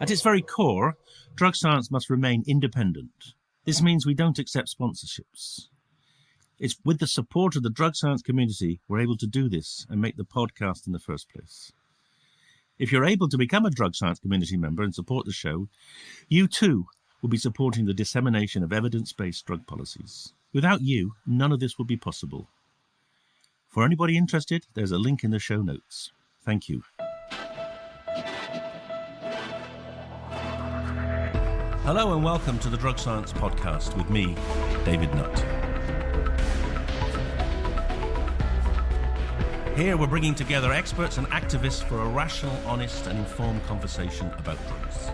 At its very core, drug science must remain independent. This means we don't accept sponsorships. It's with the support of the drug science community we're able to do this and make the podcast in the first place. If you're able to become a drug science community member and support the show, you too will be supporting the dissemination of evidence-based drug policies. Without you, none of this would be possible. For anybody interested, there's a link in the show notes. Thank you. Hello and welcome to the Drug Science Podcast with me, David Nutt. Here we're bringing together experts and activists for a rational, honest and informed conversation about drugs.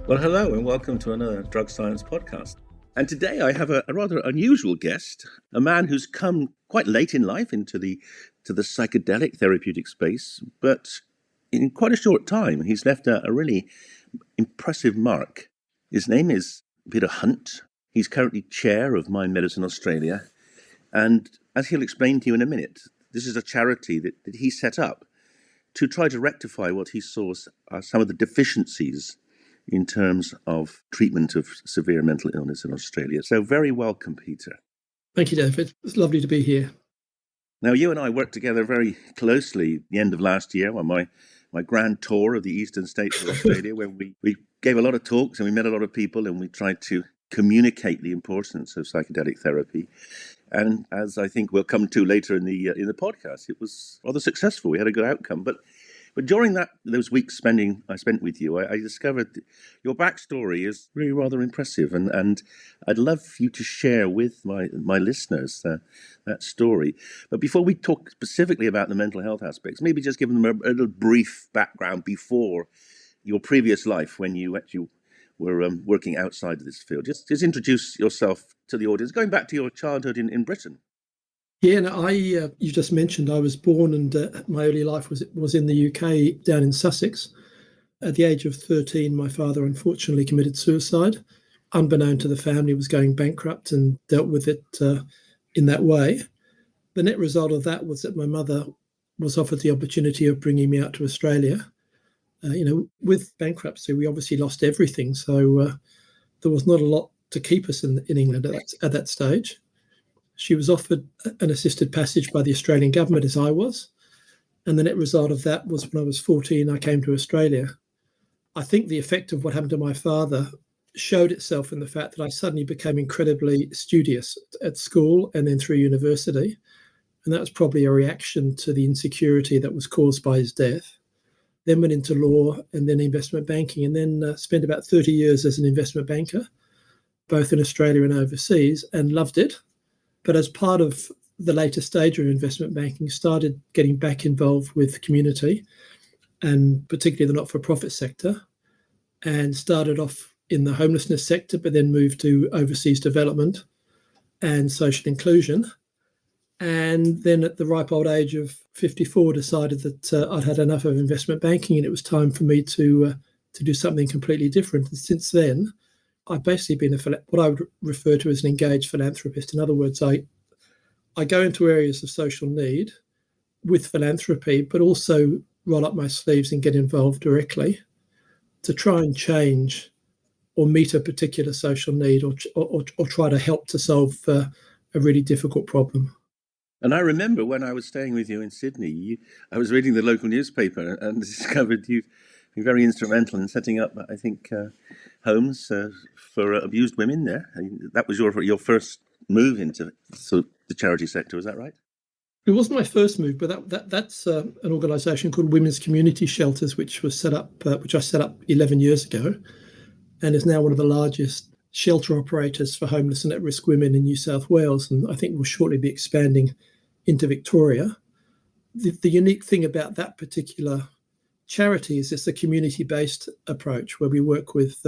Well, hello and welcome to another Drug Science Podcast. And today I have a rather unusual guest, a man who's come quite late in life into the psychedelic therapeutic space, but in quite a short time he's left a really impressive mark. His name is Peter Hunt. He's currently chair of Mind Medicine Australia. And as he'll explain to you in a minute, this is a charity that he set up to try to rectify what he saw as some of the deficiencies in terms of treatment of severe mental illness in Australia. So very welcome, Peter. Thank you, David. It's lovely to be here. Now, you and I worked together very closely at the end of last year on my grand tour of the eastern states of Australia, where we gave a lot of talks and we met a lot of people and we tried to communicate the importance of psychedelic therapy. And as I think we'll come to later in the podcast, it was rather successful. We had a good outcome. But during those weeks I spent with you, I discovered your backstory is really rather impressive. And I'd love you to share with my listeners that story. But before we talk specifically about the mental health aspects, maybe just give them a little brief background before your previous life when you actually were working outside of this field. Just introduce yourself to the audience, going back to your childhood in Britain. Yeah, no, you just mentioned I was born and my early life was in the UK, down in Sussex. At the age of 13, my father unfortunately committed suicide. Unbeknown to the family, was going bankrupt and dealt with it in that way. The net result of that was that my mother was offered the opportunity of bringing me out to Australia. With bankruptcy, we obviously lost everything. So there was not a lot to keep us in England at that stage. She was offered an assisted passage by the Australian government, as I was. And the net result of that was when I was 14, I came to Australia. I think the effect of what happened to my father showed itself in the fact that I suddenly became incredibly studious at school and then through university. And that was probably a reaction to the insecurity that was caused by his death. Then went into law and then investment banking, and then spent about 30 years as an investment banker, both in Australia and overseas, and loved it. But as part of the later stage of investment banking, started getting back involved with community, and particularly the not-for-profit sector, and started off in the homelessness sector, but then moved to overseas development and social inclusion. And then at the ripe old age of 54, decided that I'd had enough of investment banking and it was time for me to do something completely different. And since then, I've basically been what I would refer to as an engaged philanthropist. In other words, I go into areas of social need with philanthropy, but also roll up my sleeves and get involved directly to try and change or meet a particular social need or try to help to solve a really difficult problem. And I remember when I was staying with you in Sydney, I was reading the local newspaper and discovered you've been very instrumental in setting up, I think, homes for abused women there. That was your first move into the charity sector, is that right? It wasn't my first move, but that's an organisation called Women's Community Shelters, which I set up 11 years ago, and is now one of the largest shelter operators for homeless and at-risk women in New South Wales, and I think will shortly be expanding into Victoria. The unique thing about that particular charity is it's a community-based approach where we work with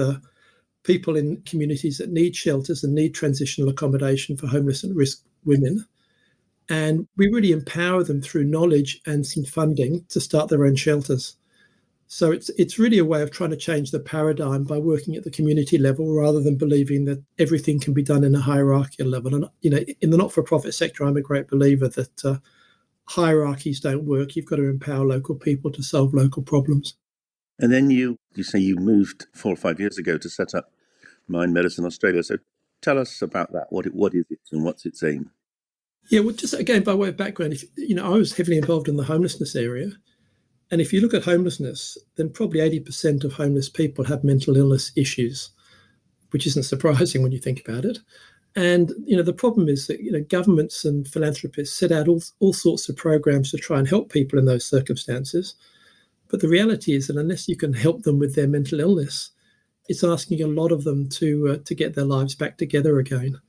people in communities that need shelters and need transitional accommodation for homeless and at-risk women. And we really empower them through knowledge and some funding to start their own shelters. So it's really a way of trying to change the paradigm by working at the community level rather than believing that everything can be done in a hierarchical level. And, in the not-for-profit sector, I'm a great believer that hierarchies don't work. You've got to empower local people to solve local problems. And then you say you moved 4 or 5 years ago to set up Mind Medicine Australia. So tell us about that. What is it and what's its aim? Yeah, well, just again, by way of background, I was heavily involved in the homelessness area. And if you look at homelessness, then probably 80% of homeless people have mental illness issues, which isn't surprising when you think about it. And, the problem is that, governments and philanthropists set out all sorts of programs to try and help people in those circumstances. But the reality is that unless you can help them with their mental illness, it's asking a lot of them to get their lives back together again.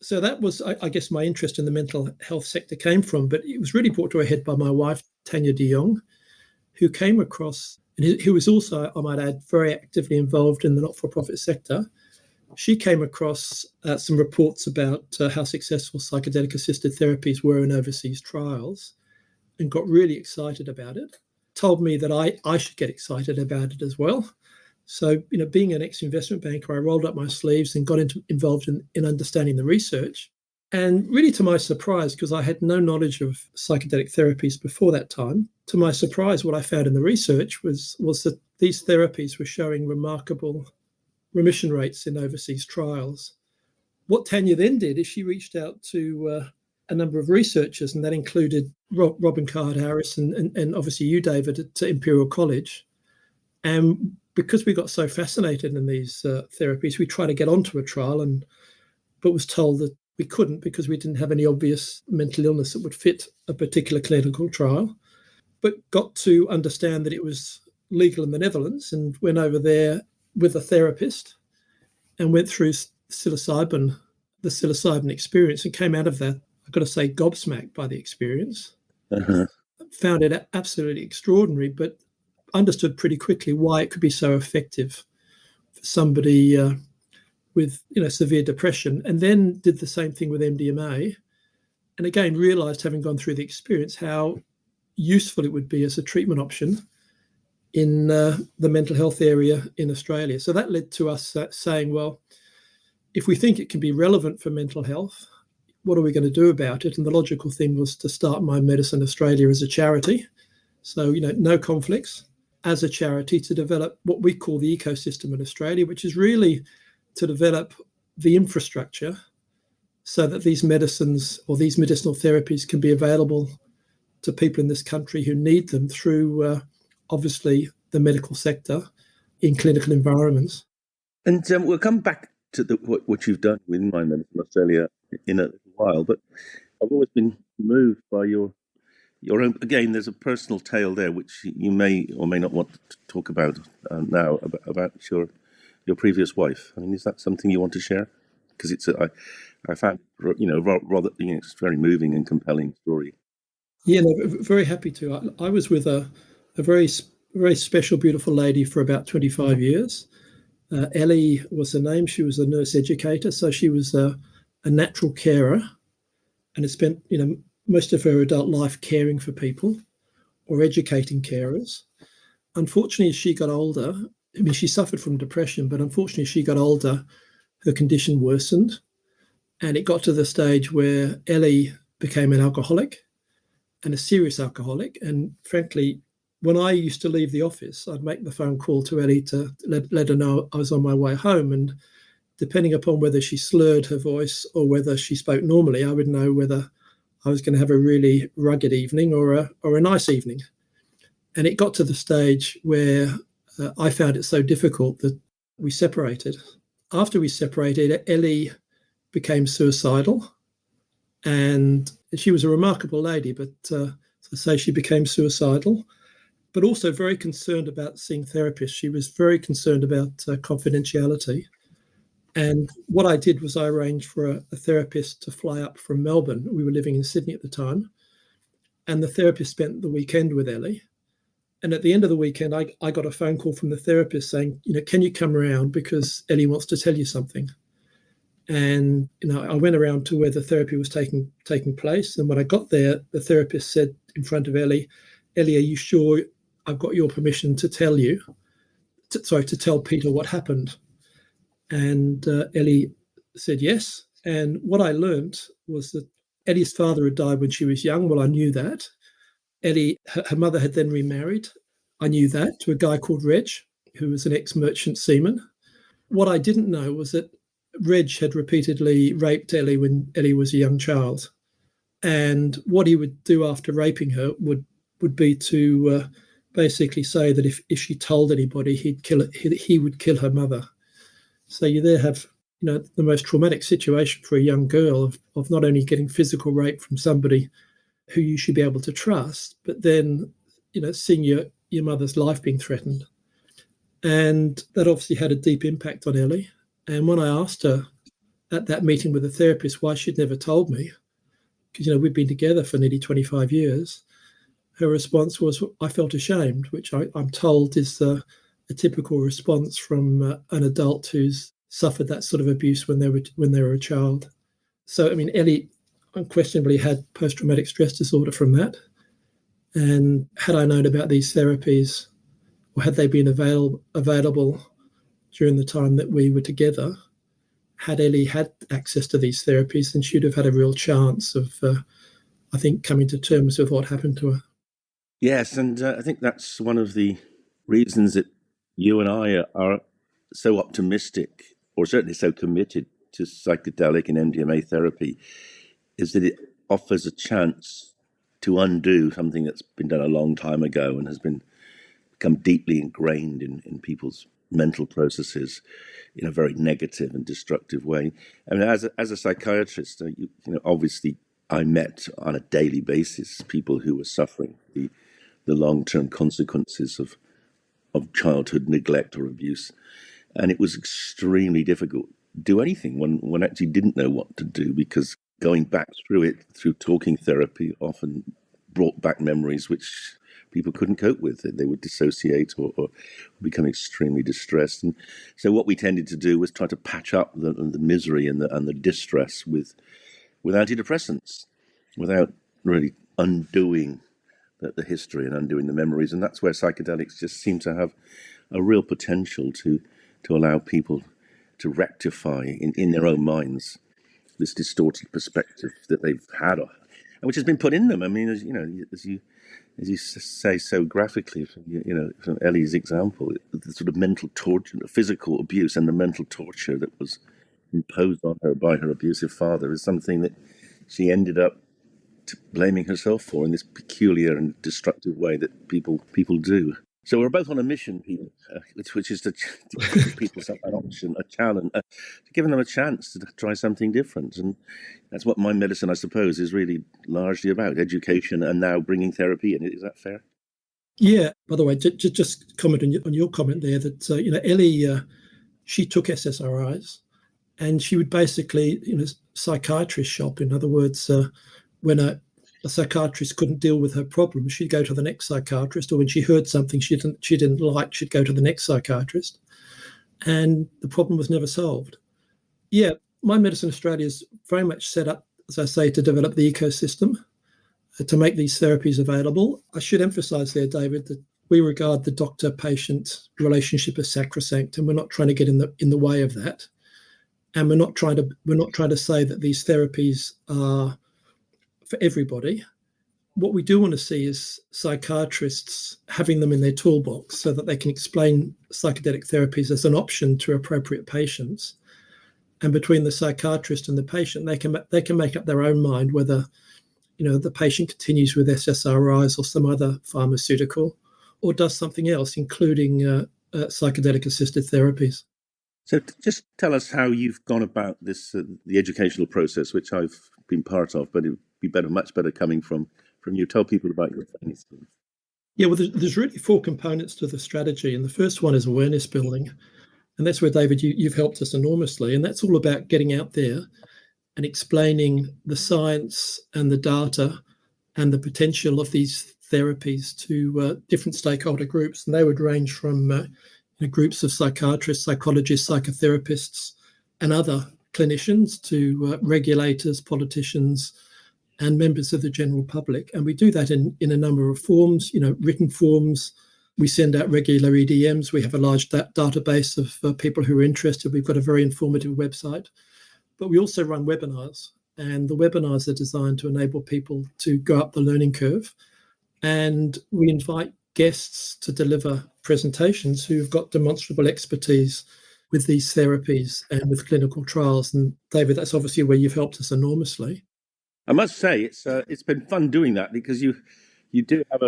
So that was, I guess, my interest in the mental health sector came from, but it was really brought to a head by my wife, Tanya de Jong, who came across, and who was also, I might add, very actively involved in the not-for-profit sector. She came across some reports about how successful psychedelic-assisted therapies were in overseas trials and got really excited about it, told me that I should get excited about it as well. So, being an ex-investment banker, I rolled up my sleeves and got involved in understanding the research. And really, to my surprise, because I had no knowledge of psychedelic therapies before that time, to my surprise, what I found in the research was that these therapies were showing remarkable remission rates in overseas trials. What Tanya then did is she reached out to a number of researchers, and that included Robin Carhart-Harris and obviously you, David, at Imperial College. And because we got so fascinated in these therapies, we tried to get onto a trial, but was told that we couldn't because we didn't have any obvious mental illness that would fit a particular clinical trial. But got to understand that it was legal in the Netherlands and went over there with a therapist and went through the psilocybin experience, and came out of that, I've got to say, gobsmacked by the experience. Uh-huh. Found it absolutely extraordinary, but understood pretty quickly why it could be so effective for somebody with severe depression, and then did the same thing with MDMA. And again, realized, having gone through the experience, how useful it would be as a treatment option in the mental health area in Australia. So that led to us saying, well, if we think it can be relevant for mental health, what are we going to do about it? And the logical thing was to start Mind Medicine Australia as a charity. So, no conflicts, as a charity, to develop what we call the ecosystem in Australia, which is really to develop the infrastructure so that these medicines or these medicinal therapies can be available to people in this country who need them through, obviously, the medical sector in clinical environments. And we'll come back to what you've done with Mind Medicine Australia in a little while, but I've always been moved by your own. Again, there's a personal tale there which you may or may not want to talk about now about your previous wife. I mean, is that something you want to share? Because I found rather it's a very moving and compelling story. Yeah, no, very happy to. I was with a very very special, beautiful lady for about 25 years. Ellie was her name. She was a nurse educator, so she was a natural carer, and had spent most of her adult life caring for people or educating carers. Unfortunately, as she got older, I mean, she suffered from depression, but unfortunately, as she got older, her condition worsened, and it got to the stage where Ellie became an alcoholic, and a serious alcoholic. And frankly, when I used to leave the office, I'd make the phone call to Ellie to let her know I was on my way home. And depending upon whether she slurred her voice or whether she spoke normally, I would know whether I was going to have a really rugged evening or a nice evening. And it got to the stage where I found it so difficult that we separated. After we separated, Ellie became suicidal. And she was a remarkable lady, but to say she became suicidal, but also very concerned about seeing therapists. She was very concerned about confidentiality. And what I did was I arranged for a therapist to fly up from Melbourne. We were living in Sydney at the time. And the therapist spent the weekend with Ellie. And at the end of the weekend, I got a phone call from the therapist saying, can you come around because Ellie wants to tell you something. And I went around to where the therapy was taking place. And when I got there, the therapist said in front of Ellie, are you sure I've got your permission to tell you? To tell Peter what happened. And Ellie said yes. And what I learned was that Ellie's father had died when she was young. Well, I knew that. Ellie, her mother had then remarried. I knew that, to a guy called Reg, who was an ex-merchant seaman. What I didn't know was that Reg had repeatedly raped Ellie when Ellie was a young child. And what he would do after raping her would be to basically say that if she told anybody, he would kill her mother. So you there have the most traumatic situation for a young girl of not only getting physical rape from somebody who you should be able to trust, but then seeing your mother's life being threatened. And that obviously had a deep impact on Ellie. And when I asked her at that meeting with the therapist why she'd never told me, because we'd been together for nearly 25 years, her response was, I felt ashamed, which I'm told is a typical response from an adult who's suffered that sort of abuse when they were a child. So, I mean, Ellie unquestionably had post-traumatic stress disorder from that. And had I known about these therapies, or had they been available during the time that we were together, had Ellie had access to these therapies, then she'd have had a real chance of, I think, coming to terms with what happened to her. Yes, and I think that's one of the reasons that you and I are so optimistic, or certainly so committed to psychedelic and MDMA therapy, is that it offers a chance to undo something that's been done a long time ago and has become deeply ingrained in people's mental processes in a very negative and destructive way. I mean, as a psychiatrist, obviously I met on a daily basis people who were suffering the long-term consequences of childhood neglect or abuse. And it was extremely difficult to do anything. One actually didn't know what to do, because going back through it, through talking therapy, often brought back memories which people couldn't cope with. They would dissociate or become extremely distressed. And so what we tended to do was try to patch up the misery and the distress with antidepressants, without really undoing the history and undoing the memories. And that's where psychedelics just seem to have a real potential to allow people to rectify in their own minds this distorted perspective that they've had, which has been put in them. I mean, as you say so graphically from Ellie's example, the sort of mental torture, the physical abuse and the mental torture that was imposed on her by her abusive father is something that she ended up blaming herself for in this peculiar and destructive way that people do. So we're both on a mission, Peter, which is to give people an option, a challenge, giving them a chance to try something different. And that's what My Medicine, I suppose, is really largely about: education and now bringing therapy in. Is that fair? Yeah. By the way, just comment on your comment there that Ellie, she took SSRIs, and she would basically psychiatrist shop. In other words, when a psychiatrist couldn't deal with her problem, she'd go to the next psychiatrist, or when she heard something she didn't like, she'd go to the next psychiatrist, and the problem was never solved. Yeah, My Medicine Australia is very much set up, as I say, to develop the ecosystem, to make these therapies available. I should emphasise there, David, that we regard the doctor-patient relationship as sacrosanct, and we're not trying to get in the way of that. And we're not trying to say that these therapies are for everybody. What we do want to see is psychiatrists having them in their toolbox so that they can explain psychedelic therapies as an option to appropriate patients. And between the psychiatrist and the patient, they can make up their own mind whether the patient continues with SSRIs or some other pharmaceutical, or does something else, including psychedelic-assisted therapies. So just tell us how you've gone about this, the educational process, which I've been part of, but it would be much better coming from you. Tell people about your training scheme. Yeah, well, there's really 4 components to the strategy, and the first one is awareness building, and that's where, David, you've helped us enormously, and that's all about getting out there and explaining the science and the data and the potential of these therapies to different stakeholder groups, and they would range from groups of psychiatrists, psychologists, psychotherapists, and other clinicians to regulators, politicians, and members of the general public. And we do that in a number of forms, written forms. We send out regular EDMs. We have a large database of people who are interested. We've got a very informative website. But we also run webinars. And the webinars are designed to enable people to go up the learning curve. And we invite guests to deliver presentations who've got demonstrable expertise with these therapies and with clinical trials. And David, that's obviously where you've helped us enormously. I must say it's been fun doing that, because you do have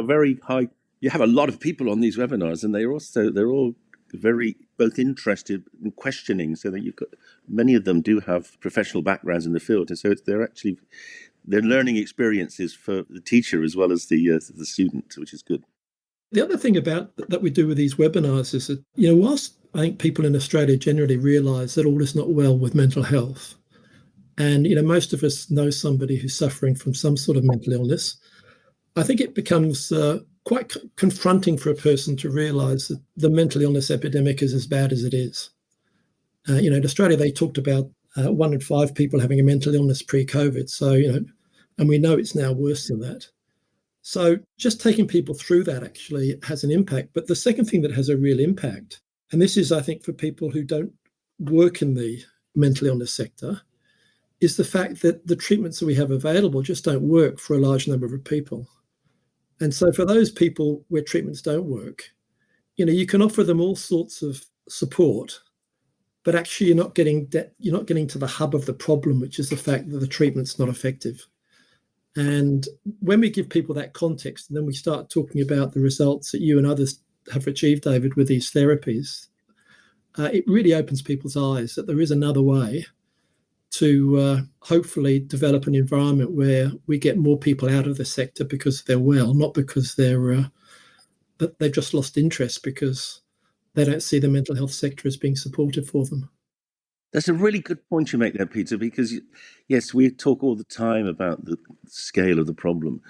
you have a lot of people on these webinars, and they're all very both interested and questioning, so that you've got many of them do have professional backgrounds in the field, and so they're learning experiences for the teacher as well as the student, which is good. The other thing about that we do with these webinars is that, whilst I think people in Australia generally realise that all is not well with mental health, and most of us know somebody who's suffering from some sort of mental illness, I think it becomes quite confronting for a person to realise that the mental illness epidemic is as bad as it is. In Australia, they talked about 1 in 5 people having a mental illness pre-COVID. So, and we know it's now worse than that. So just taking people through that actually has an impact. But the second thing that has a real impact, and this is, I think, for people who don't work in the mental illness sector, is the fact that the treatments that we have available just don't work for a large number of people. And so for those people where treatments don't work, you can offer them all sorts of support, but actually you're not getting to the hub of the problem, which is the fact that the treatment's not effective. And when we give people that context, and then we start talking about the results that you and others have achieved, David, with these therapies, it really opens people's eyes that there is another way to hopefully develop an environment where we get more people out of the sector because they're well, not because they've just lost interest because they don't see the mental health sector as being supportive for them. That's a really good point you make there, Peter, because yes, we talk all the time about the scale of the problem,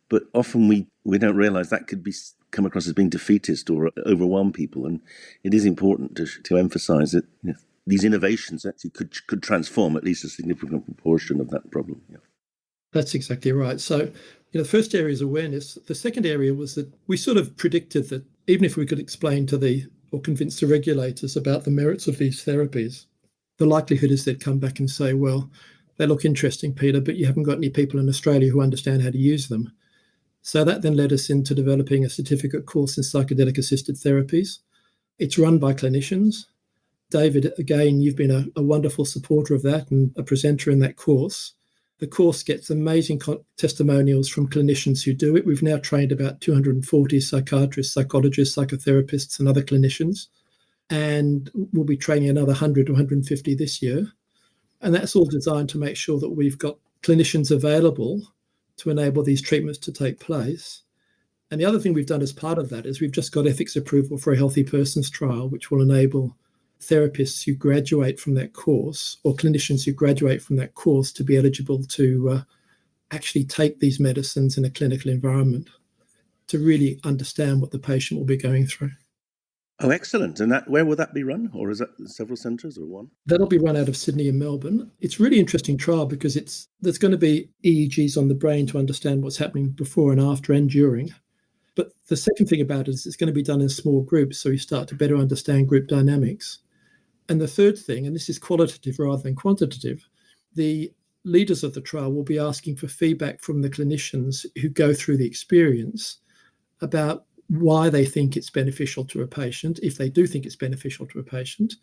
but often we don't realise that could come across as being defeatist or overwhelm people, and it is important to emphasise that these innovations actually could transform at least a significant proportion of that problem. Yeah. That's exactly right. So, the first area is awareness. The second area was that we sort of predicted that even if we could explain or convince the regulators about the merits of these therapies, the likelihood is they'd come back and say, well, they look interesting, Peter, but you haven't got any people in Australia who understand how to use them. So that then led us into developing a certificate course in psychedelic-assisted therapies. It's run by clinicians. David, again, you've been a wonderful supporter of that and a presenter in that course. The course gets amazing testimonials from clinicians who do it. We've now trained about 240 psychiatrists, psychologists, psychotherapists, and other clinicians. And we'll be training another 100 to 150 this year. And that's all designed to make sure that we've got clinicians available to enable these treatments to take place. And the other thing we've done as part of that is we've just got ethics approval for a healthy persons trial, which will enable therapists who graduate from that course or clinicians who graduate from that course to be eligible to actually take these medicines in a clinical environment to really understand what the patient will be going through. Oh, excellent. And where will that be run? Or is that several centres or one? That'll be run out of Sydney and Melbourne. It's a really interesting trial because there's going to be EEGs on the brain to understand what's happening before and after and during. But the second thing about it is it's going to be done in small groups, so you start to better understand group dynamics. And the third thing, and this is qualitative rather than quantitative, the leaders of the trial will be asking for feedback from the clinicians who go through the experience about why they think it's beneficial to a patient, if they do think it's beneficial to a patient,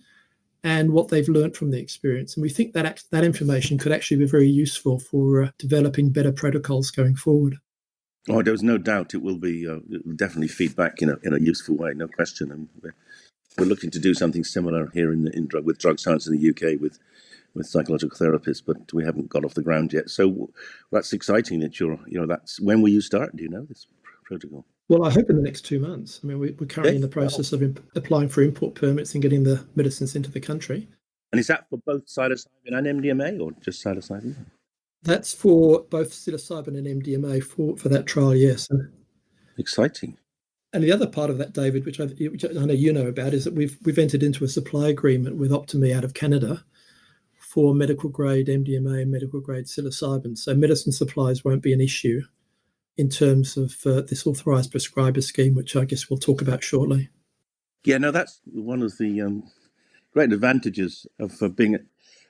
and what they've learned from the experience. And we think that that information could actually be very useful for developing better protocols going forward. Oh, there's no doubt it will be definitely feedback in a useful way, no question. And we're looking to do something similar here with drug science in the UK with psychological therapists, but we haven't got off the ground yet. So that's exciting that that's when will you start? Do you know this protocol? Well, I hope in the next 2 months. I mean, we're currently in the process of applying for import permits and getting the medicines into the country. And is that for both psilocybin and MDMA or just psilocybin? That's for both psilocybin and MDMA for that trial, yes. Exciting. And the other part of that, David, which I know you know about, is that we've entered into a supply agreement with Optimi out of Canada for medical grade MDMA and medical grade psilocybin. So medicine supplies won't be an issue in terms of this authorised prescriber scheme, which I guess we'll talk about shortly. Yeah, no, that's one of the great advantages of being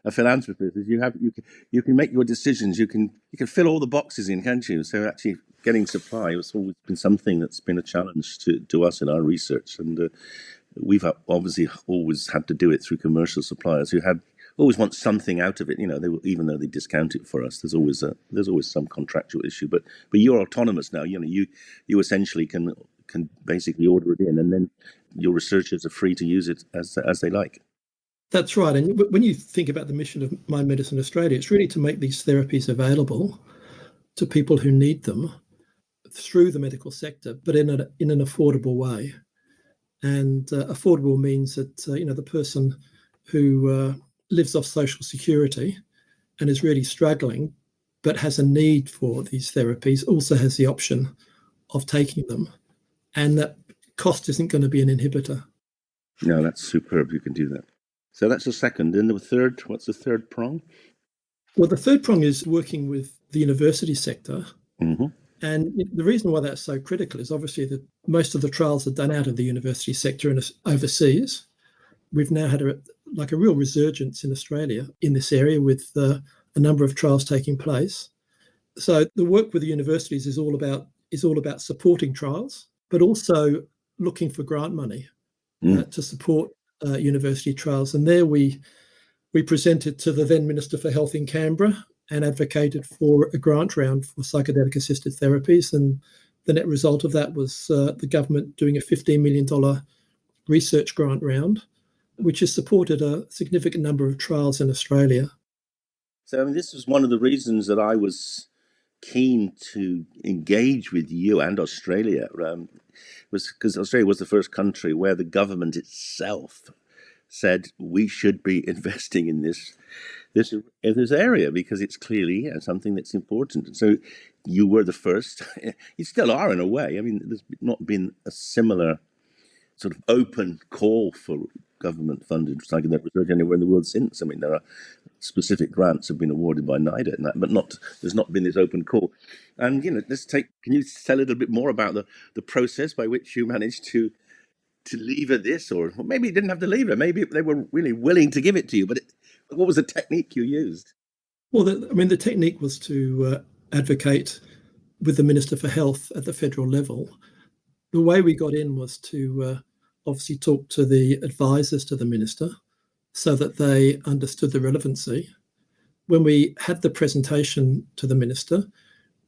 a philanthropist is you can make your decisions. You can fill all the boxes in, can't you? So actually getting supply has always been something that's been a challenge to us in our research, and we've obviously always had to do it through commercial suppliers who always want something out of it. Even though they discount it for us, there's always some contractual issue. But you're autonomous now. You essentially can basically order it in, and then your researchers are free to use it as they like. That's right. And when you think about the mission of My Medicine Australia, it's really to make these therapies available to people who need them through the medical sector, but in an affordable way. And affordable means that the person who lives off social security and is really struggling, but has a need for these therapies, also has the option of taking them, and that cost isn't going to be an inhibitor. No, that's superb. You can do that. So that's the second. Then the third, what's the third prong? Well, the third prong is working with the university sector. Mm-hmm. And the reason why that's so critical is obviously that most of the trials are done out of the university sector and overseas. We've now had a real resurgence in Australia in this area with a number of trials taking place. So the work with the universities is all about supporting trials, but also looking for grant money to support university trials. And there we presented to the then Minister for Health in Canberra and advocated for a grant round for psychedelic-assisted therapies. And the net result of that was the government doing a $15 million research grant round, which has supported a significant number of trials in Australia. So this was one of the reasons that I was keen to engage with you and Australia, was because Australia was the first country where the government itself said we should be investing in this area because it's clearly something that's important. And so you were the first. You still are in a way. I mean, there's not been a similar sort of open call for government-funded psychedelic research anywhere in the world since. I mean, there are specific grants have been awarded by NIDA and that, but there's not been this open call. And can you tell a little bit more about the process by which you managed to lever this, or maybe you didn't have to lever, maybe they were really willing to give it to you, but what was the technique you used? Well, the technique was to advocate with the Minister for Health at the federal level. The way we got in was to obviously talk to the advisors to the minister so that they understood the relevancy. When we had the presentation to the minister,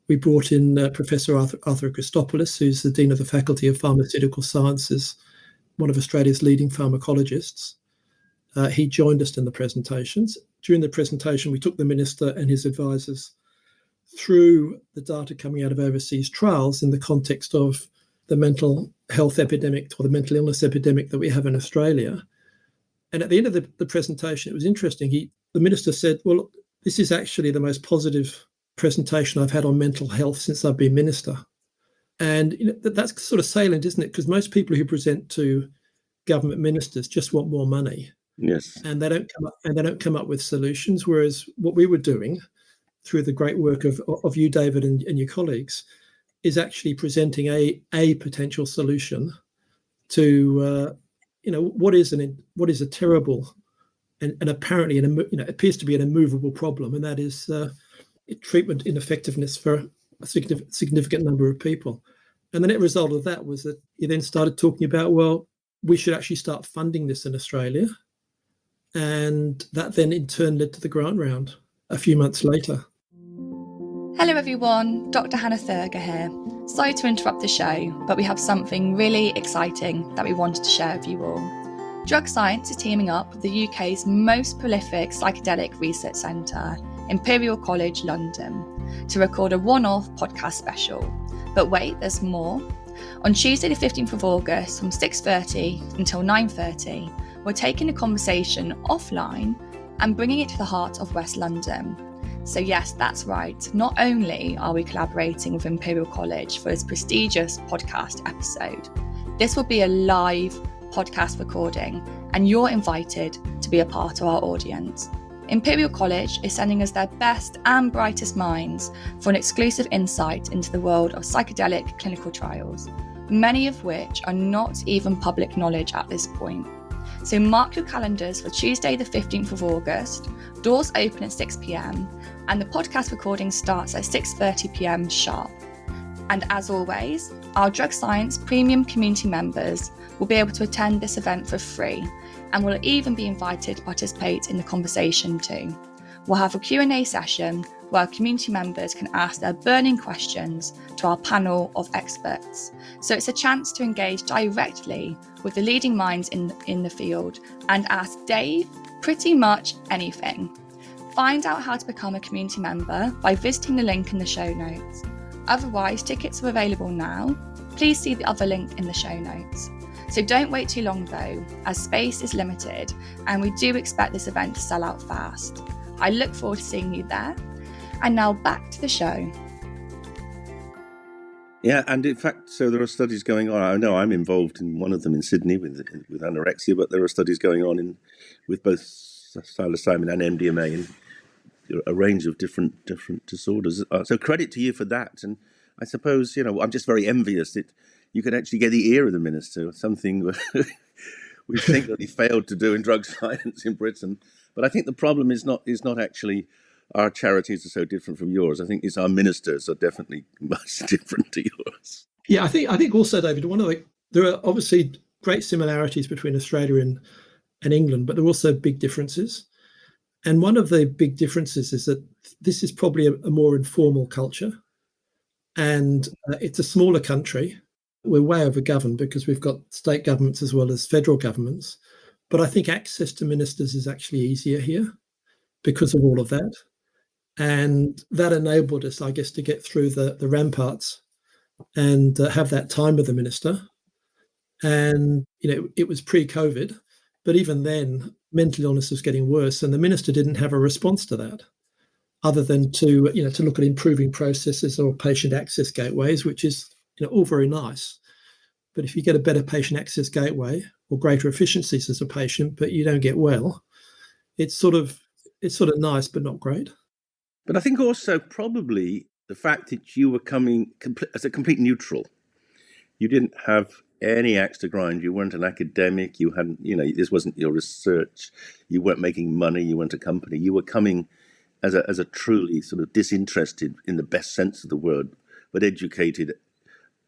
we brought in Professor Arthur Christopoulos, who's the Dean of the Faculty of Pharmaceutical Sciences, one of Australia's leading pharmacologists. He joined us in the presentations. During the presentation, we took the minister and his advisors through the data coming out of overseas trials in the context of the mental health epidemic or the mental illness epidemic that we have in Australia. And at the end of the presentation, it was interesting. The minister said, well, this is actually the most positive presentation I've had on mental health since I've been minister. And that's sort of salient, isn't it? Because most people who present to government ministers just want more money. Yes. And they don't come up with solutions. Whereas what we were doing through the great work of you, David, and your colleagues, is actually presenting a potential solution to what is a terrible and apparently appears to be an immovable problem, and that is treatment ineffectiveness for a significant number of people. And the net result of that was that he then started talking about, well, we should actually start funding this in Australia, and that then in turn led to the grant round a few months later. Hello everyone, Dr. Hannah Thurger here. Sorry to interrupt the show, but we have something really exciting that we wanted to share with you all. Drug Science is teaming up with the UK's most prolific psychedelic research centre, Imperial College London, to record a one-off podcast special. But wait, there's more. On Tuesday the 15th of August from 6:30 until 9:30, we're taking the conversation offline and bringing it to the heart of West London. So yes, that's right. Not only are we collaborating with Imperial College for this prestigious podcast episode, this will be a live podcast recording and you're invited to be a part of our audience. Imperial College is sending us their best and brightest minds for an exclusive insight into the world of psychedelic clinical trials, many of which are not even public knowledge at this point. So mark your calendars for Tuesday the 15th of August. Doors open at 6 p.m. and the podcast recording starts at 6:30 p.m. sharp. And as always, our Drug Science Premium community members will be able to attend this event for free and will even be invited to participate in the conversation too. We'll have a Q&A session where our community members can ask their burning questions to our panel of experts. So it's a chance to engage directly with the leading minds in the field and ask Dave pretty much anything. Find out how to become a community member by visiting the link in the show notes. Otherwise, tickets are available now. Please see the other link in the show notes. So don't wait too long though, as space is limited and we do expect this event to sell out fast. I look forward to seeing you there. And now back to the show. Yeah, and in fact, so there are studies going on. I know I'm involved in one of them in Sydney with anorexia, but there are studies going on with both psilocybin and MDMA and a range of different disorders. So credit to you for that. And I suppose, I'm just very envious that you could actually get the ear of the minister, something we think that he failed to do in drug science in Britain. But I think the problem is not actually our charities are so different from yours. I think it's our ministers are definitely much different to yours. Yeah, I think also, David, there are obviously great similarities between Australia and England, but there are also big differences. And one of the big differences is that this is probably a more informal culture, and it's a smaller country. We're way over-governed because we've got state governments as well as federal governments. But I think access to ministers is actually easier here because of all of that. And that enabled us, I guess, to get through the ramparts and have that time with the minister. And, it was pre-COVID, but even then, mental illness was getting worse. And the minister didn't have a response to that other than to look at improving processes or patient access gateways, which is, all very nice. But if you get a better patient access gateway or greater efficiencies as a patient, but you don't get well, it's sort of nice, but not great. But I think also probably the fact that you were coming as a complete neutral. You didn't have any axe to grind. You weren't an academic. You hadn't, this wasn't your research. You weren't making money. You weren't a company. You were coming as a truly sort of disinterested, in the best sense of the word, but educated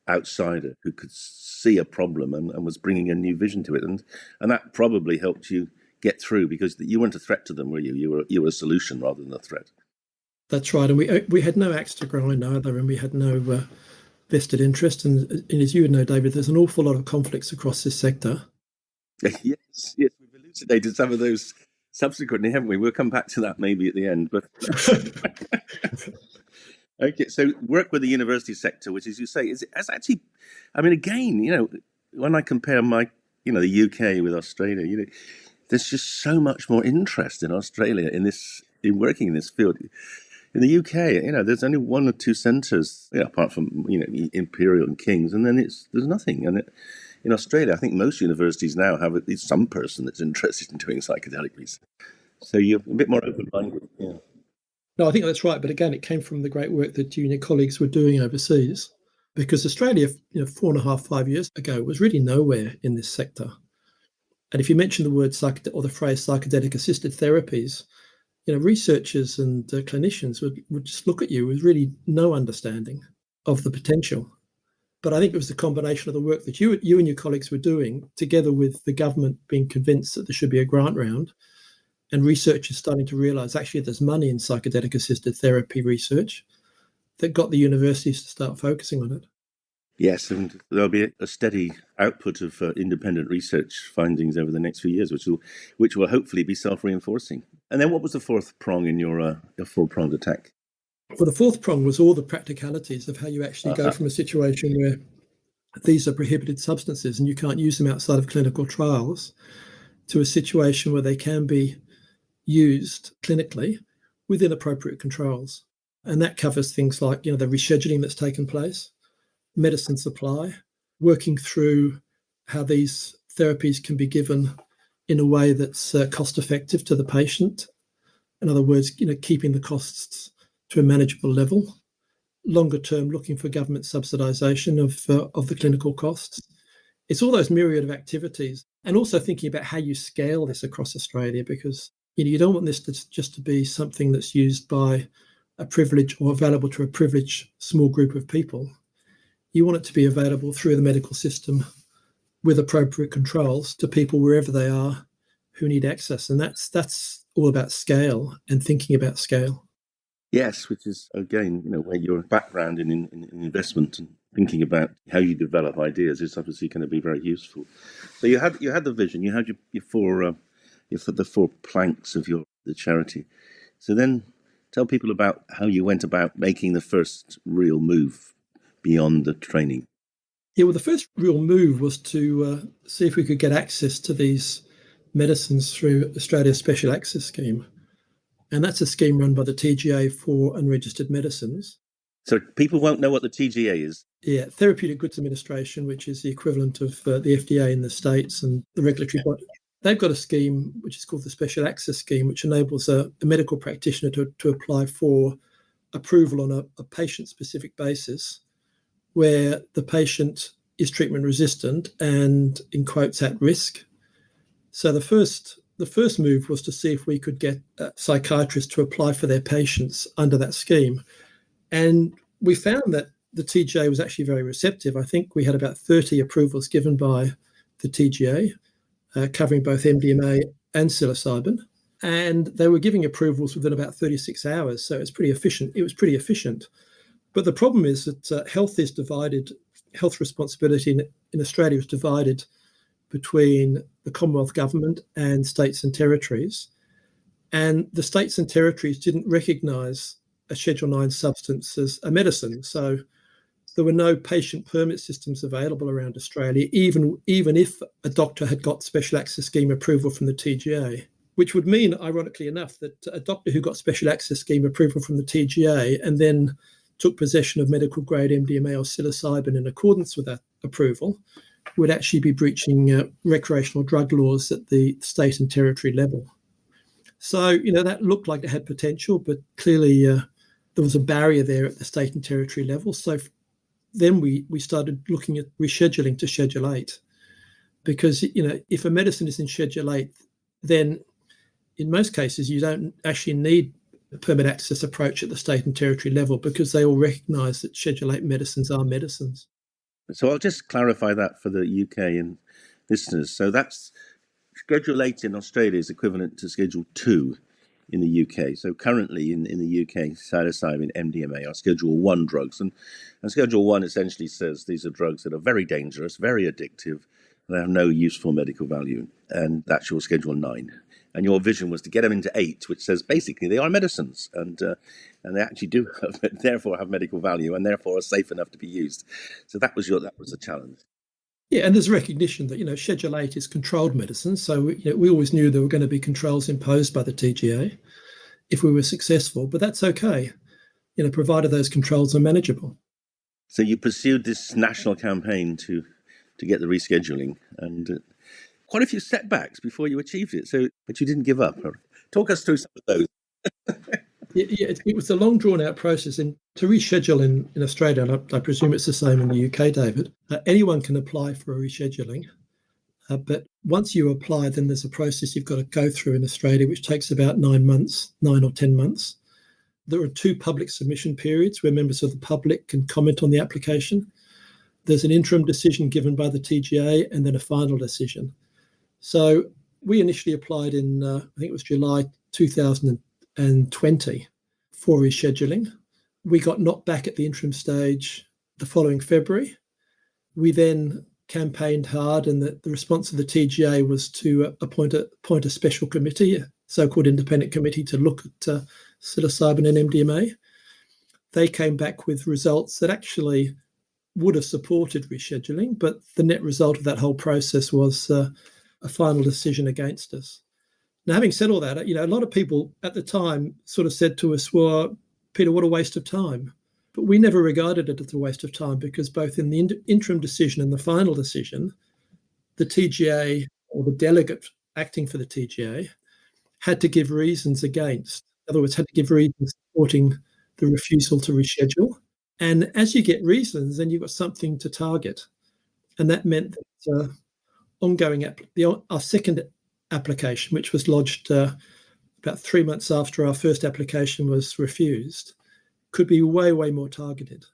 outsider who could see a problem and was bringing a new vision to it. And that probably helped you get through because you weren't a threat to them, were you? You were a solution rather than a threat. That's right. And we had no axe to grind either, and we had no vested interest. And as you would know, David, there's an awful lot of conflicts across this sector. Yes, we've elucidated some of those subsequently, haven't we? We'll come back to that maybe at the end. But okay, so work with the university sector, which, as you say, is actually, again, when I compare the UK with Australia, there's just so much more interest in Australia in working in this field. In the UK, there's only one or two centres, apart from Imperial and King's, and then there's nothing. And in Australia, I think most universities now have at least some person that's interested in doing psychedelic research. So you're a bit more open-minded. Yeah. No, I think that's right. But again, it came from the great work that you and your colleagues were doing overseas, because Australia, 4.5, 5 years ago, was really nowhere in this sector. And if you mention the word or the phrase psychedelic-assisted therapies, researchers and clinicians would just look at you with really no understanding of the potential. But I think it was the combination of the work that you and your colleagues were doing, together with the government being convinced that there should be a grant round, and researchers starting to realise actually there's money in psychedelic-assisted therapy research, that got the universities to start focusing on it. Yes, and there'll be a steady output of independent research findings over the next few years, which will hopefully be self-reinforcing. And then what was the fourth prong in your four-pronged attack? Well, the fourth prong was all the practicalities of how you actually go from a situation where these are prohibited substances and you can't use them outside of clinical trials to a situation where they can be used clinically within appropriate controls. And that covers things like, the rescheduling that's taken place, medicine supply, working through how these therapies can be given in a way that's cost effective to the patient. In other words, keeping the costs to a manageable level. Longer term, looking for government subsidisation of the clinical costs. it's all those myriad of activities, and also thinking about how you scale this across Australia, because you don't want this just to be something that's used by a privileged or available to a privileged small group of people. You want it to be available through the medical system with appropriate controls to people wherever they are who need access. And that's all about scale and thinking about scale. Yes, which is, again, where your background in investment and thinking about how you develop ideas is obviously going to be very useful. So you had the vision, you had your four planks of the charity. So then tell people about how you went about making the first real move beyond the training. Yeah, well, the first real move was to see if we could get access to these medicines through Australia's Special Access Scheme. And that's a scheme run by the TGA for unregistered medicines. So people won't know what the TGA is? Yeah, Therapeutic Goods Administration, which is the equivalent of the FDA in the States and the regulatory body. They've got a scheme which is called the Special Access Scheme, which enables a medical practitioner to apply for approval on a patient-specific basis where the patient is treatment resistant and, in quotes, at risk. So the first move was to see if we could get psychiatrists to apply for their patients under that scheme. And we found that the TGA was actually very receptive. I think we had about 30 approvals given by the TGA, covering both MDMA and psilocybin. And they were giving approvals within about 36 hours. So it's pretty efficient. It was pretty efficient. But the problem is that health responsibility in Australia is divided between the Commonwealth Government and states and territories. And the states and territories didn't recognise a Schedule 9 substance as a medicine. So there were no patient permit systems available around Australia, even if a doctor had got Special Access Scheme approval from the TGA, which would mean, ironically enough, that a doctor who got Special Access Scheme approval from the TGA and then took possession of medical grade MDMA or psilocybin in accordance with that approval would actually be breaching recreational drug laws at the state and territory level. So, that looked like it had potential, but clearly there was a barrier there at the state and territory level. So then we started looking at rescheduling to Schedule 8, because, if a medicine is in Schedule 8, then in most cases you don't actually need a permit access approach at the state and territory level, because they all recognise that Schedule 8 medicines are medicines. So I'll just clarify that for the UK and listeners. So that's Schedule 8 in Australia is equivalent to Schedule 2 in the UK. So currently in the UK, psilocybin and MDMA are Schedule 1 drugs. And Schedule 1 essentially says these are drugs that are very dangerous, very addictive, and they have no useful medical value. And that's your Schedule 9. And your vision was to get them into 8, which says basically they are medicines, and they actually do therefore have medical value, and therefore are safe enough to be used. So that was the challenge. Yeah, and there's recognition that Schedule 8 is controlled medicine, so we always knew there were going to be controls imposed by the TGA if we were successful, but that's okay, provided those controls are manageable. So you pursued this national campaign to get the rescheduling, and quite a few setbacks before you achieved it. But you didn't give up. Talk us through some of those. It was a long, drawn-out process. And to reschedule in Australia, and I presume it's the same in the UK, David, anyone can apply for a rescheduling. But once you apply, then there's a process you've got to go through in Australia, which takes about 9 or 10 months. There are 2 public submission periods where members of the public can comment on the application. There's an interim decision given by the TGA and then a final decision. So we initially applied in, I think it was July 2020 for rescheduling. We got knocked back at the interim stage the following February. We then campaigned hard, and the response of the TGA was to appoint a special committee, a so-called independent committee, to look at psilocybin and MDMA. They came back with results that actually would have supported rescheduling, but the net result of that whole process was a final decision against us. Now, having said all that, a lot of people at the time sort of said to us, well, Peter, what a waste of time. But we never regarded it as a waste of time, because both in the interim decision and the final decision, the TGA, or the delegate acting for the TGA, had to give reasons against. In other words, had to give reasons supporting the refusal to reschedule. And as you get reasons, then you've got something to target. And that meant that our second application, which was lodged about 3 months after our first application was refused, could be way, way more targeted.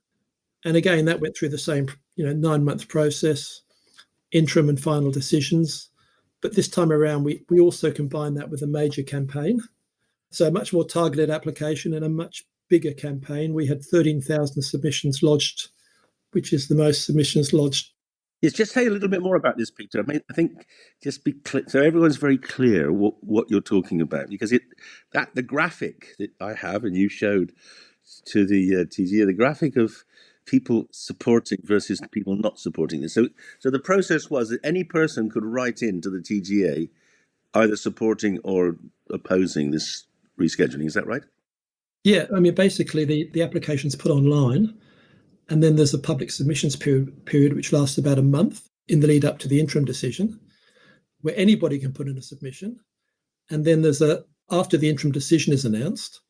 And again, that went through the same 9-month process, interim and final decisions. But this time around, we also combined that with a major campaign. So a much more targeted application and a much bigger campaign. We had 13,000 submissions lodged, which is the most submissions lodged. Yes, just say a little bit more about this, Peter. I think just be clear, so everyone's very clear what you're talking about, because the graphic that I have and you showed to the TGA, the graphic of people supporting versus people not supporting this. So the process was that any person could write into the TGA either supporting or opposing this rescheduling. Is that right? Yeah, I mean, basically the application's put online, and then there's a public submissions period which lasts about a month in the lead up to the interim decision, where anybody can put in a submission. And then after the interim decision is announced,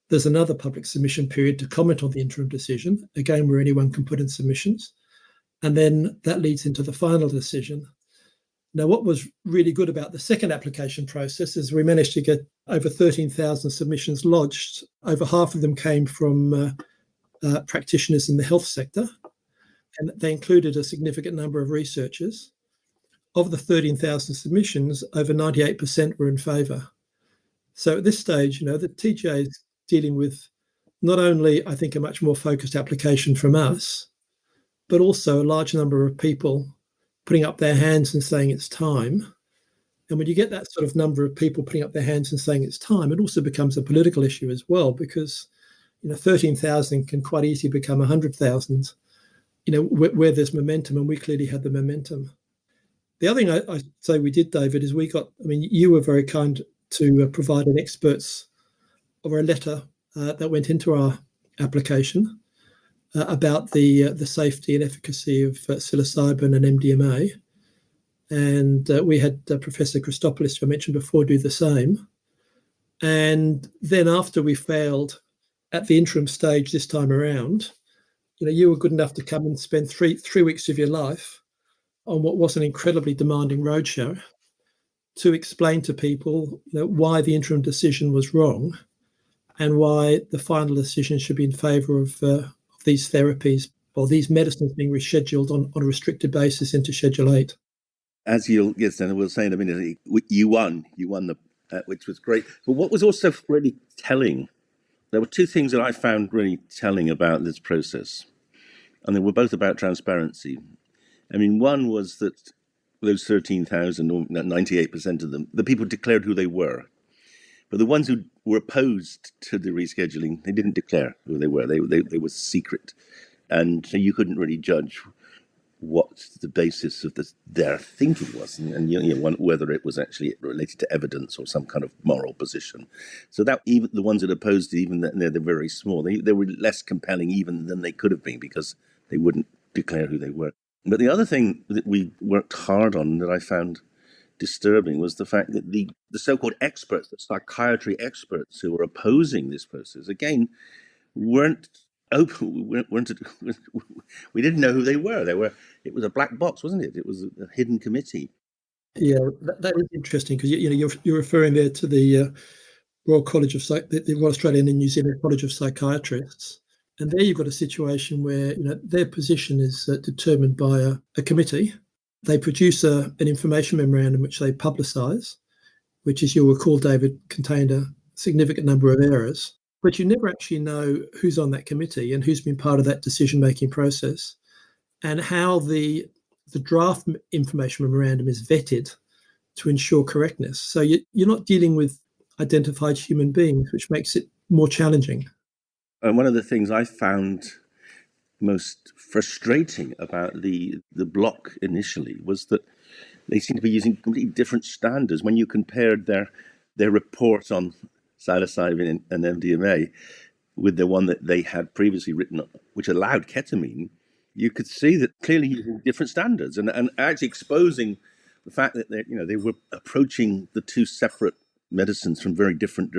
there's another public submission period to comment on the interim decision, again, where anyone can put in submissions. And then that leads into the final decision. Now, what was really good about the second application process is we managed to get over 13,000 submissions lodged. Over half of them came from practitioners in the health sector, and they included a significant number of researchers. Of the 13,000 submissions, over 98% were in favour. So at this stage, the TGA is dealing with not only, I think, a much more focused application from us, but also a large number of people putting up their hands and saying it's time. And when you get that sort of number of people putting up their hands and saying it's time, it also becomes a political issue as well, because 13,000 can quite easily become 100,000, where there's momentum, and we clearly had the momentum. The other thing I say we did, David, is you were very kind to provide an expert's or a letter that went into our application about the safety and efficacy of psilocybin and MDMA. And we had Professor Christopoulos, who I mentioned before, do the same. And then after we failed at the interim stage this time around, you were good enough to come and spend three weeks of your life on what was an incredibly demanding roadshow to explain to people why the interim decision was wrong and why the final decision should be in favour of these therapies or these medicines being rescheduled on a restricted basis into Schedule 8. As and we'll say in a minute, you won which was great. But what was also really telling, there were two things that I found really telling about this process, and they were both about transparency. I mean, one was that those 13,000, or 98% of them, the people declared who they were. But the ones who were opposed to the rescheduling, they didn't declare who they were. They were secret. And so you couldn't really judge what the basis of their thinking was, and whether it was actually related to evidence or some kind of moral position. So that even the ones that opposed it, even they're very small, they were less compelling even than they could have been, because they wouldn't declare who they were. But the other thing that we worked hard on that I found disturbing was the fact that the so-called experts, the psychiatry experts who were opposing this process, again, weren't open. We didn't know who they were. It was a black box, wasn't it? It was a hidden committee. Yeah, that is interesting, because you're referring there to the Royal College of the Royal Australian and New Zealand College of Psychiatrists, and there you've got a situation where their position is determined by a committee. They produce an information memorandum which they publicise, which, as you'll recall, David, contained a significant number of errors. But you never actually know who's on that committee and who's been part of that decision-making process, and how the draft information memorandum is vetted to ensure correctness. So you're not dealing with identified human beings, which makes it more challenging. And one of the things I found most frustrating about the block initially was that they seemed to be using completely different standards. When you compared their report on psilocybin and MDMA with the one that they had previously written, which allowed ketamine, you could see that clearly using different standards and actually exposing the fact that they were approaching the two separate medicines from very different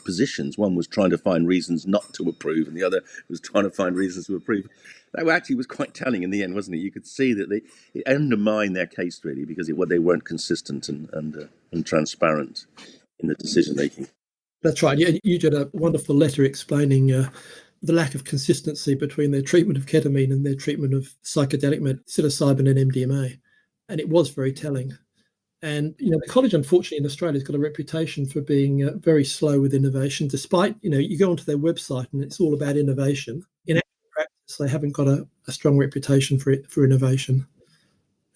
positions. One was trying to find reasons not to approve, and the other was trying to find reasons to approve. That actually was quite telling in the end, wasn't it? You could see that it undermined their case, really, because they weren't consistent and transparent in the decision making. That's right. You did a wonderful letter explaining the lack of consistency between their treatment of ketamine and their treatment of psychedelic psilocybin and MDMA. And it was very telling. And, the college, unfortunately, in Australia has got a reputation for being very slow with innovation, despite, you go onto their website and it's all about innovation. In actual practice, they haven't got a strong reputation for innovation.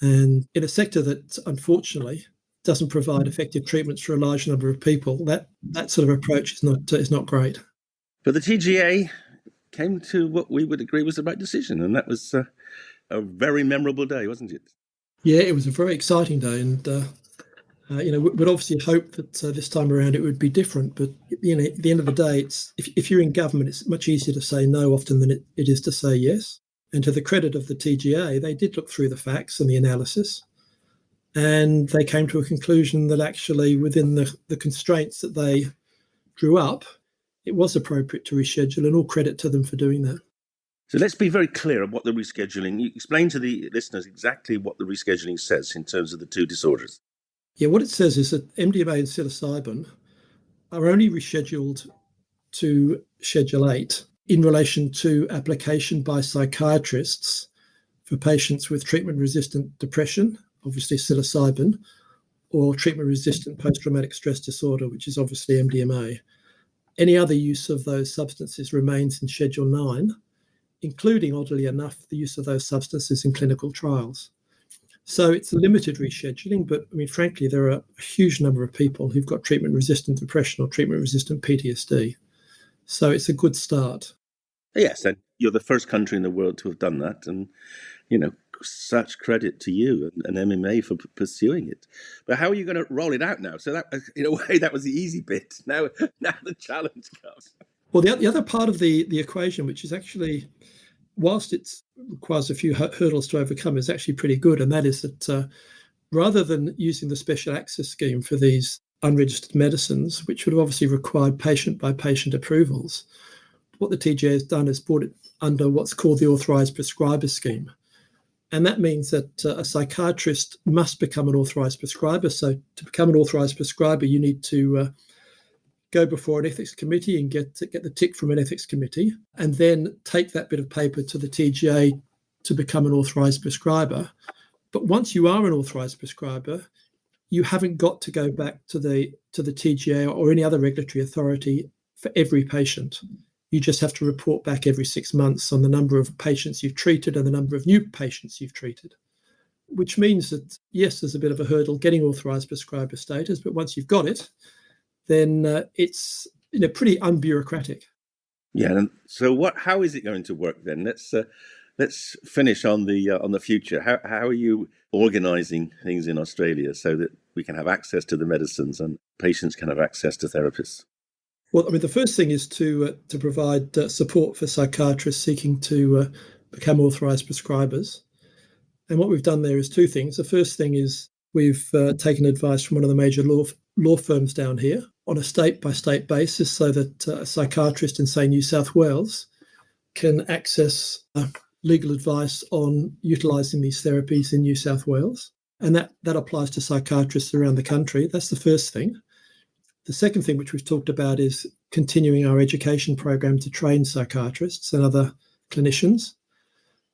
And in a sector that, unfortunately, doesn't provide effective treatments for a large number of people, that sort of approach is not great. But the TGA came to what we would agree was the right decision, and that was a very memorable day, wasn't it? Yeah, it was a very exciting day, and we'd obviously hope that this time around it would be different. But at the end of the day, it's if you're in government, it's much easier to say no often than it is to say yes. And to the credit of the TGA, they did look through the facts and the analysis, and they came to a conclusion that actually within the constraints that they drew up, it was appropriate to reschedule, and all credit to them for doing that. So let's be very clear on what the rescheduling, you explain to the listeners exactly what the rescheduling says in terms of the two disorders. Yeah, what it says is that MDMA and psilocybin are only rescheduled to Schedule 8 in relation to application by psychiatrists for patients with treatment-resistant depression, obviously psilocybin, or treatment-resistant post-traumatic stress disorder, which is obviously MDMA. Any other use of those substances remains in Schedule 9, including, oddly enough, the use of those substances in clinical trials. So it's a limited rescheduling, but frankly, there are a huge number of people who've got treatment-resistant depression or treatment-resistant PTSD. So it's a good start. Yes, and you're the first country in the world to have done that, and such credit to you and MMA for pursuing it. But how are you going to roll it out now? So that, in a way, that was the easy bit. Now the challenge comes. Well, the other part of the equation, which is actually, whilst it requires a few hurdles to overcome, is actually pretty good. And that is that rather than using the special access scheme for these unregistered medicines, which would have obviously required patient-by-patient approvals, what the TGA has done is brought it under what's called the authorised prescriber scheme. And that means that a psychiatrist must become an authorised prescriber. So to become an authorised prescriber, you need to go before an ethics committee and get the tick from an ethics committee, and then take that bit of paper to the TGA to become an authorised prescriber. But once you are an authorised prescriber, you haven't got to go back to the TGA or any other regulatory authority for every patient. You just have to report back every 6 months on the number of patients you've treated and the number of new patients you've treated, which means that, yes, there's a bit of a hurdle getting authorised prescriber status, but once you've got it, then it's pretty unbureaucratic. Yeah, and so how is it going to work then? Let's finish on the future. How are you organising things in Australia so that we can have access to the medicines and patients can have access to therapists? Well, the first thing is to provide support for psychiatrists seeking to become authorised prescribers. And what we've done there is two things. The first thing is we've taken advice from one of the major law firms down here on a state-by-state basis so that a psychiatrist in, say, New South Wales can access legal advice on utilising these therapies in New South Wales. And that applies to psychiatrists around the country. That's the first thing. The second thing, which we've talked about, is continuing our education program to train psychiatrists and other clinicians.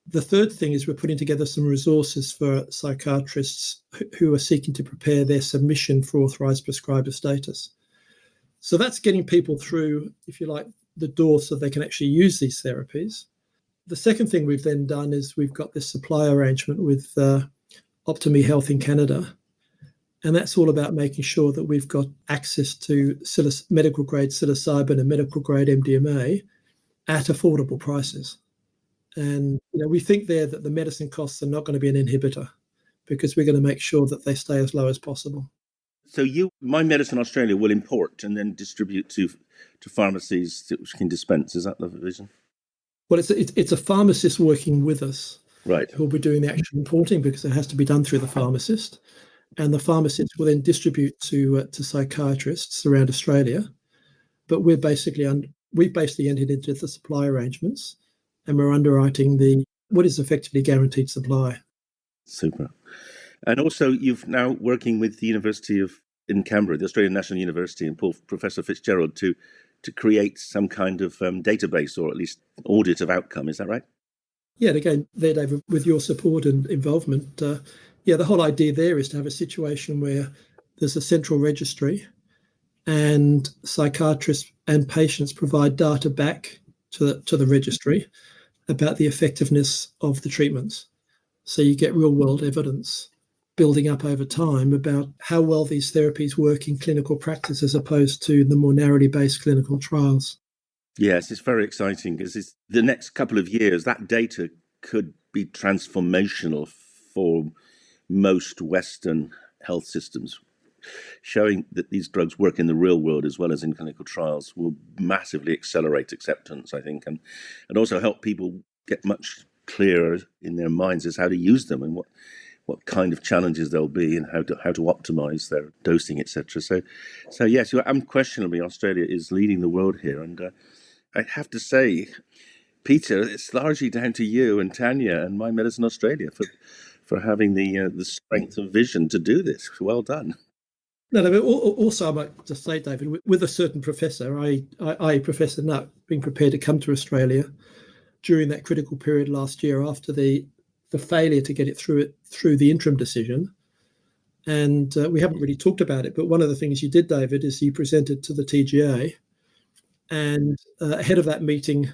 The third thing is we're putting together some resources for psychiatrists who are seeking to prepare their submission for authorised prescriber status. So that's getting people through, if you like, the door so they can actually use these therapies. The second thing we've then done is we've got this supply arrangement with Optimi Health in Canada. And that's all about making sure that we've got access to medical grade psilocybin and medical grade MDMA at affordable prices. And we think there that the medicine costs are not going to be an inhibitor because we're going to make sure that they stay as low as possible. So My Medicine Australia will import and then distribute to pharmacies which can dispense. Is that the vision? Well, it's a pharmacist working with us, right, who will be doing the actual importing because it has to be done through the pharmacist. and the pharmacists will then distribute to psychiatrists around Australia. But we basically entered into the supply arrangements, and we're underwriting what is effectively guaranteed supply. Super. And also, you've now working with the University in Canberra, the Australian National University, and Professor Fitzgerald to create some kind of database, or at least audit of outcome. Is that right? Yeah, and again, there, David, with your support and involvement, the whole idea there is to have a situation where there's a central registry, and psychiatrists and patients provide data back to the registry about the effectiveness of the treatments. So you get real-world evidence building up over time about how well these therapies work in clinical practice as opposed to the more narrowly based clinical trials. Yes, it's very exciting because the next couple of years, that data could be transformational for most Western health systems. Showing that these drugs work in the real world as well as in clinical trials will massively accelerate acceptance, I think, and also help people get much clearer in their minds as how to use them and what kind of challenges there'll be and how to optimize their dosing, etc. So yes, unquestionably Australia is leading the world here, and I have to say, Peter, it's largely down to you and Tanya and My Medicine Australia for having the strength of vision to do this. Well done. No, but also I might just say, David, with a certain professor, I Professor Nutt, being prepared to come to Australia during that critical period last year after the failure to get it through the interim decision. And we haven't really talked about it, but one of the things you did, David, is you presented to the TGA. And ahead of that meeting,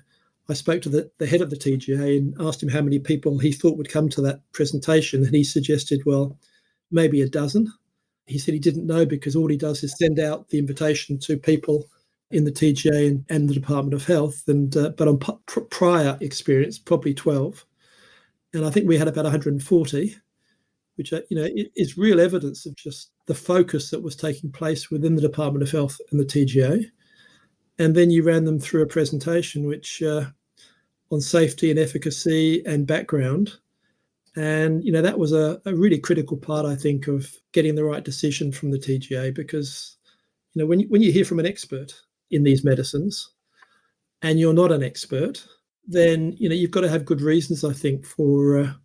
I spoke to the head of the TGA and asked him how many people he thought would come to that presentation. And he suggested, well, maybe a dozen. He said he didn't know because all he does is send out the invitation to people in the TGA and the Department of Health. But on prior experience, probably 12. And I think we had about 140, which is real evidence of just the focus that was taking place within the Department of Health and the TGA. And then you ran them through a presentation which on safety and efficacy and background. And, that was a really critical part, I think, of getting the right decision from the TGA, because, when you hear from an expert in these medicines and you're not an expert, then, you've got to have good reasons, I think, for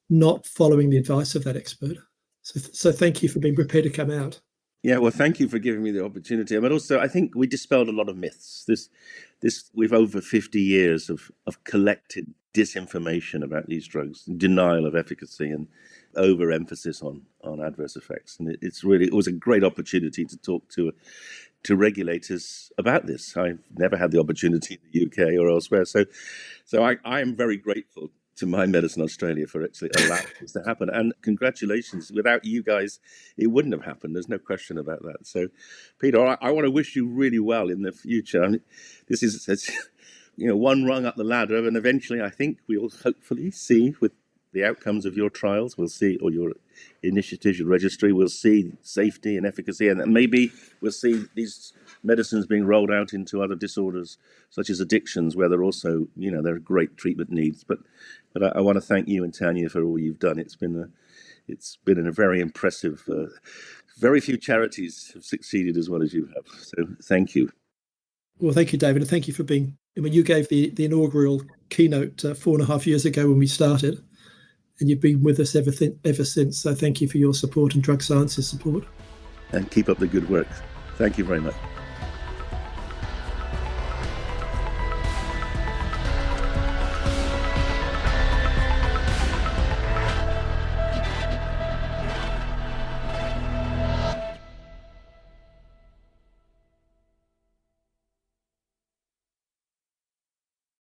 not following the advice of that expert. So thank you for being prepared to come out. Yeah, well, thank you for giving me the opportunity. But also, I think we dispelled a lot of myths. We've over 50 years of collected disinformation about these drugs, denial of efficacy, and overemphasis on adverse effects. And it was a great opportunity to talk to regulators about this. I've never had the opportunity in the UK or elsewhere. So I am very grateful to My Medicine Australia for actually allowing this to happen. And congratulations. Without you guys, it wouldn't have happened. There's no question about that. So, Peter, I want to wish you really well in the future. I mean, this is one rung up the ladder, and eventually I think we'll hopefully see with the outcomes of your trials, we'll see, or your initiatives, your registry, we'll see safety and efficacy, and maybe we'll see these medicines being rolled out into other disorders such as addictions, where there are also, there are great treatment needs. But I want to thank you and Tanya for all you've done. It's been a very impressive. Very few charities have succeeded as well as you have. So thank you. Well, thank you, David, and thank you for being. You gave the inaugural keynote 4.5 years ago when we started, and you've been with us ever since. So thank you for your support and Drug Sciences support. And keep up the good work. Thank you very much.